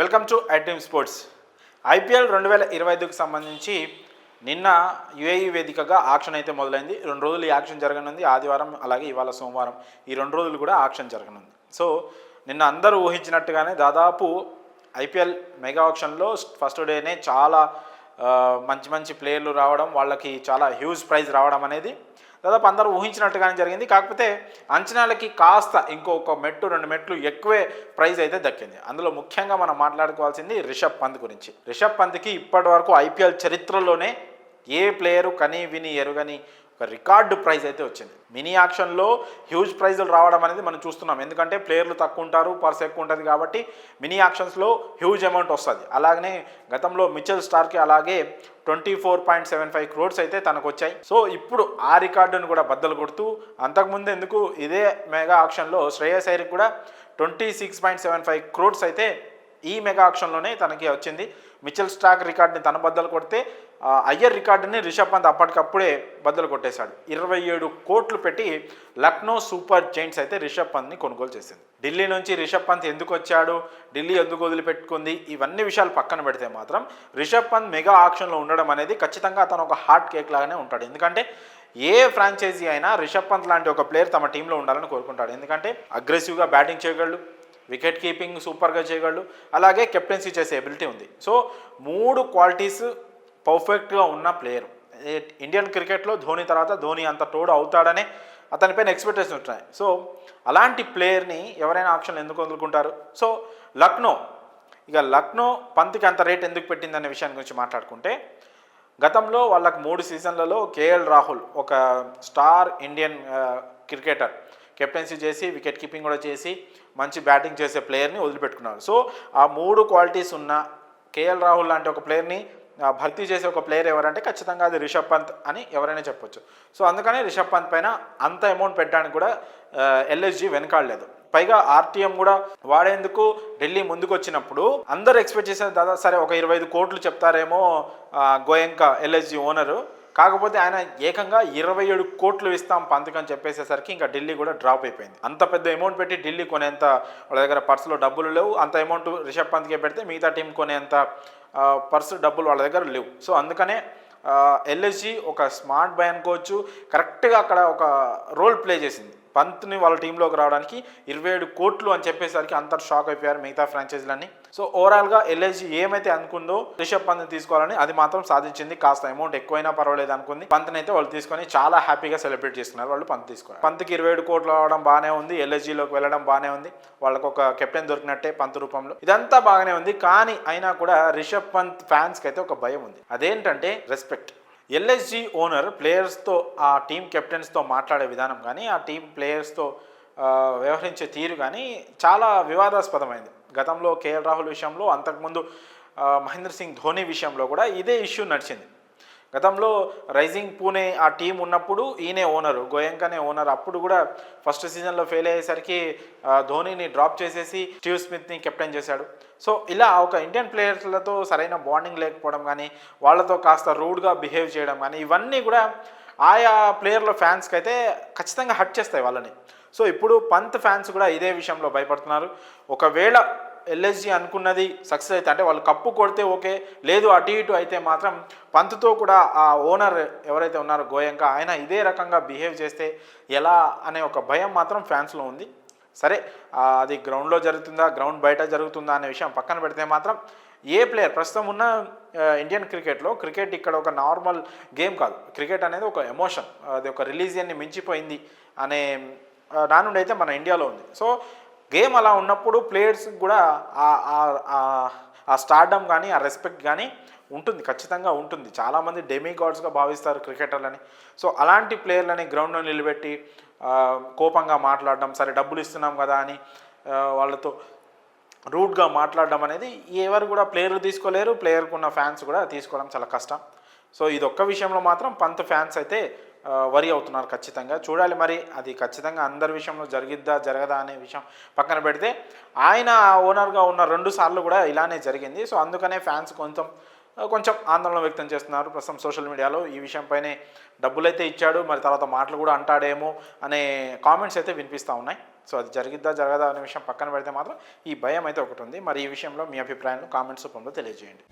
Welcome to iDream sports. IPL 2025కు సంబంధించి నిన్న యుఏఈ వేదికగా ఆక్షన్ అయితే మొదలైంది. 2 రోజులు ఈ ఆక్షన్ జరగనుంది. ఆదివారం అలాగే ఇవాళ సోమవారం ఈ 2 రోజులు కూడా ఆక్షన్ జరగనుంది. సో నిన్న అందరూ ఊహించినట్టుగానే దాదాపు ఐపీఎల్ మెగా ఆక్షన్లో ఫస్ట్ డేనే చాలా మంచి ప్లేయర్లు రావడం, వాళ్ళకి చాలా హ్యూజ్ ప్రైజ్ రావడం అనేది దాదాపు అందరూ ఊహించినట్టుగానే జరిగింది. కాకపోతే అంచనాలకి కాస్త ఇంకొక మెట్టు 2 మెట్లు ఎక్కువే ప్రైజ్ అయితే దక్కింది. అందులో ముఖ్యంగా మనం మాట్లాడుకోవాల్సింది రిషబ్ పంత్ గురించి. రిషబ్ పంత్కి ఇప్పటి వరకు ఐపీఎల్ చరిత్రలోనే ఏ ప్లేయరు కని విని ఎరుగని ఒక రికార్డు ప్రైజ్ అయితే వచ్చింది. మినీ ఆక్షన్లో హ్యూజ్ ప్రైజులు రావడం అనేది మనం చూస్తున్నాం. ఎందుకంటే ప్లేయర్లు తక్కువ ఉంటారు, పర్స్ ఎక్కువ ఉంటుంది కాబట్టి మినీ ఆక్షన్స్లో హ్యూజ్ అమౌంట్ వస్తుంది. అలాగనే గతంలో మిచెల్ స్టార్కి అలాగే 24.75 crores అయితే తనకు వచ్చాయి. సో ఇప్పుడు ఆ రికార్డును కూడా బద్దలు కొడుతూ అంతకుముందు ఎందుకు ఇదే మెగా ఆక్షన్లో శ్రేయస్ అయ్యర్కి కూడా 26.75 crores అయితే ఈ మెగా ఆక్షన్లోనే తనకి వచ్చింది. మిచెల్ స్టార్క్ రికార్డుని తన బద్దలు కొడితే అయ్యర్ రికార్డుని రిషబ్ పంత్ అప్పటికప్పుడే బద్దలు కొట్టేశాడు. 27 కోట్లు పెట్టి లక్నో సూపర్ జైంట్స్ అయితే రిషబ్ పంత్ని కొనుగోలు చేసింది. ఢిల్లీ నుంచి రిషబ్ పంత్ ఎందుకు వచ్చాడు, ఢిల్లీ ఎందుకు వదిలిపెట్టుకుంది, ఇవన్నీ విషయాలు పక్కన పెడితే మాత్రం రిషబ్ పంత్ మెగా ఆక్షన్లో ఉండడం అనేది ఖచ్చితంగా అతను ఒక హాట్ కేక్ లాగానే ఉంటాడు. ఎందుకంటే ఏ ఫ్రాంచైజీ అయినా రిషబ్ పంత్ లాంటి ఒక ప్లేయర్ తమ టీంలో ఉండాలని కోరుకుంటాడు. ఎందుకంటే అగ్రెసివ్గా బ్యాటింగ్ చేయగలడు, వికెట్ కీపింగ్ సూపర్గా చేయగలడు, అలాగే కెప్టెన్సీ చేసే ఎబిలిటీ ఉంది. సో 3 క్వాలిటీస్ పర్ఫెక్ట్గా ఉన్న ప్లేయర్. ఇండియన్ క్రికెట్లో ధోని తర్వాత ధోని అంత తోడు అవుతాడనే అతనిపైన ఎక్స్పెక్టేషన్ ఉంటాయి. సో అలాంటి ప్లేయర్ని ఎవరైనా ఆప్షన్లు ఎందుకు వదులుకుంటారు? సో లక్నో పంత్కి అంత రేట్ ఎందుకు పెట్టిందనే విషయాన్ని గురించి మాట్లాడుకుంటే, గతంలో వాళ్ళకి 3 సీజన్లలో కేఎల్ రాహుల్ ఒక స్టార్ ఇండియన్ క్రికెటర్ కెప్టెన్సీ చేసి వికెట్ కీపింగ్ కూడా చేసి మంచి బ్యాటింగ్ చేసే ప్లేయర్ని వదిలిపెట్టుకున్నారు. సో ఆ 3 క్వాలిటీస్ ఉన్న కేఎల్ రాహుల్ లాంటి ఒక ప్లేయర్ని భర్తీ చేసే ఒక ప్లేయర్ ఎవరంటే ఖచ్చితంగా అది రిషబ్ పంత్ అని ఎవరైనా చెప్పొచ్చు. సో అందుకనే రిషబ్ పంత్ పైన అంత అమౌంట్ పెట్టడానికి కూడా ఎల్ఎస్జీ వెనకాడలేదు. పైగా ఆర్టీఎం కూడా వాడేందుకు ఢిల్లీ ముందుకు వచ్చినప్పుడు అందరూ ఎక్స్పెక్ట్ చేశారు దాదాపు సరే ఒక 25 కోట్లు చెప్తారేమో గోయంకా ఎల్ఎస్జీ ఓనరు. కాకపోతే ఆయన ఏకంగా 27 కోట్లు ఇస్తాం పంత్కి అని చెప్పేసేసరికి ఇంకా ఢిల్లీ కూడా డ్రాప్ అయిపోయింది. అంత పెద్ద అమౌంట్ పెట్టి ఢిల్లీ కొనేంత వాళ్ళ దగ్గర పర్సులో డబ్బులు లేవు. అంత అమౌంట్ రిషబ్ పంత్కే పెడితే మిగతా టీం కొనేంత పర్సు డబ్బులు వాళ్ళ దగ్గర లేవు. సో అందుకనే ఎల్ఎస్జీ ఒక స్మార్ట్ బై అనుకోవచ్చు, కరెక్ట్గా అక్కడ ఒక రోల్ ప్లే చేసింది. పంత్ని వాళ్ళ టీంలోకి రావడానికి 27 కోట్లు అని చెప్పేసరికి అందరు షాక్ అయిపోయారు మిగతా ఫ్రాంచైజీలన్నీ. సో ఓవరాల్గా ఎల్ఎస్జీ ఏమైతే అనుకుందో రిషబ్ పంత్ని తీసుకోవాలని అది మాత్రం సాధించింది. కాస్త అమౌంట్ ఎక్కువైనా పర్వాలేదు అనుకుంది. పంత్ని అయితే వాళ్ళు తీసుకొని చాలా హ్యాపీగా సెలబ్రేట్ చేస్తున్నారు. వాళ్ళు పంత్ తీసుకున్నారు. పంత్కి 27 కోట్లు రావడం బాగానే ఉంది, ఎల్ఎస్జీలోకి వెళ్ళడం బాగానే ఉంది, వాళ్ళకు ఒక కెప్టెన్ దొరికినట్టే పంత్ రూపంలో, ఇదంతా బాగానే ఉంది. కానీ అయినా కూడా రిషబ్ పంత్ ఫ్యాన్స్కి అయితే ఒక భయం ఉంది. అదేంటంటే రెస్పెక్ట్. ఎల్ఎస్జీ ఓనర్ ప్లేయర్స్తో ఆ టీం కెప్టెన్స్తో మాట్లాడే విధానం కానీ ఆ టీం ప్లేయర్స్తో వ్యవహరించే తీరు కానీ చాలా వివాదాస్పదమైంది. గతంలో కేఎల్ రాహుల్ విషయంలో, అంతకుముందు మహేంద్ర సింగ్ ధోని విషయంలో కూడా ఇదే ఇష్యూ నడిచింది. గతంలో రైజింగ్ పూణే ఆ టీం ఉన్నప్పుడు ఈయనే ఓనరు, గోయంకానే ఓనర్. అప్పుడు కూడా ఫస్ట్ సీజన్లో ఫెయిల్ అయ్యేసరికి ధోనిని డ్రాప్ చేసేసి స్టీవ్ స్మిత్ని కెప్టెన్ చేశాడు. సో ఇలా ఒక ఇండియన్ ప్లేయర్లతో సరైన బాండింగ్ లేకపోవడం కానీ, వాళ్ళతో కాస్త రూడ్గా బిహేవ్ చేయడం కానీ, ఇవన్నీ కూడా ఆయా ప్లేయర్ల ఫ్యాన్స్కి అయితే ఖచ్చితంగా హర్ట్ చేస్తాయి వాళ్ళని. సో ఇప్పుడు పంత్ ఫ్యాన్స్ కూడా ఇదే విషయంలో భయపడుతున్నారు. ఒకవేళ ఎల్ఎస్జీ అనుకున్నది సక్సెస్ అయితే, అంటే వాళ్ళు కప్పు కొడితే ఓకే, లేదు అటు ఇటు అయితే మాత్రం పంత్తో కూడా ఆ ఓనర్ ఎవరైతే ఉన్నారో గోయంకా, ఆయన ఇదే రకంగా బిహేవ్ చేస్తే ఎలా అనే ఒక భయం మాత్రం ఫ్యాన్స్లో ఉంది. సరే అది గ్రౌండ్లో జరుగుతుందా గ్రౌండ్ బయట జరుగుతుందా అనే విషయం పక్కన పెడితే మాత్రం ఏ ప్లేయర్ ప్రస్తుతం ఉన్న ఇండియన్ క్రికెట్లో, క్రికెట్ ఇక్కడ ఒక నార్మల్ గేమ్ కాదు, క్రికెట్ అనేది ఒక ఎమోషన్, అది ఒక రిలీజియన్ని మించిపోయింది అనే దాని అయితే మన ఇండియాలో ఉంది. సో గేమ్ అలా ఉన్నప్పుడు ప్లేయర్స్ కూడా ఆ స్టార్డమ్ కానీ ఆ రెస్పెక్ట్ కానీ ఉంటుంది, ఖచ్చితంగా ఉంటుంది. చాలామంది డెమీ గాడ్స్గా భావిస్తారు క్రికెటర్లని. సో అలాంటి ప్లేయర్లని గ్రౌండ్లో నిలబెట్టి కోపంగా మాట్లాడడం, సరే డబ్బులు ఇస్తున్నాం కదా అని వాళ్ళతో రూడ్గా మాట్లాడడం అనేది ఎవరు కూడా ప్లేయర్లు తీసుకోలేరు, ప్లేయర్కు ఉన్న ఫ్యాన్స్ కూడా తీసుకోవడం చాలా కష్టం. సో ఇదొక్క విషయంలో మాత్రం పంత్ ఫ్యాన్స్ అయితే వరి అవుతున్నారు. ఖచ్చితంగా చూడాలి మరి అది ఖచ్చితంగా అందరి విషయంలో జరిగిద్దా జరగదా అనే విషయం పక్కన పెడితే, ఆయన ఓనర్గా ఉన్న 2 సార్లు కూడా ఇలానే జరిగింది. సో అందుకనే ఫ్యాన్స్ కొంచెం ఆందోళన వ్యక్తం చేస్తున్నారు. ప్రస్తుతం సోషల్ మీడియాలో ఈ విషయంపైనే డబ్బులైతే ఇచ్చాడు, మరి తర్వాత మాటలు కూడా అంటాడేమో అనే కామెంట్స్ అయితే వినిపిస్తూ ఉన్నాయి. సో అది జరిగిద్దా జరగదా అనే విషయం పక్కన పెడితే మాత్రం ఈ భయం అయితే ఒకటి ఉంది. మరి ఈ విషయంలో మీ అభిప్రాయాలను కామెంట్స్ రూపంలో తెలియజేయండి.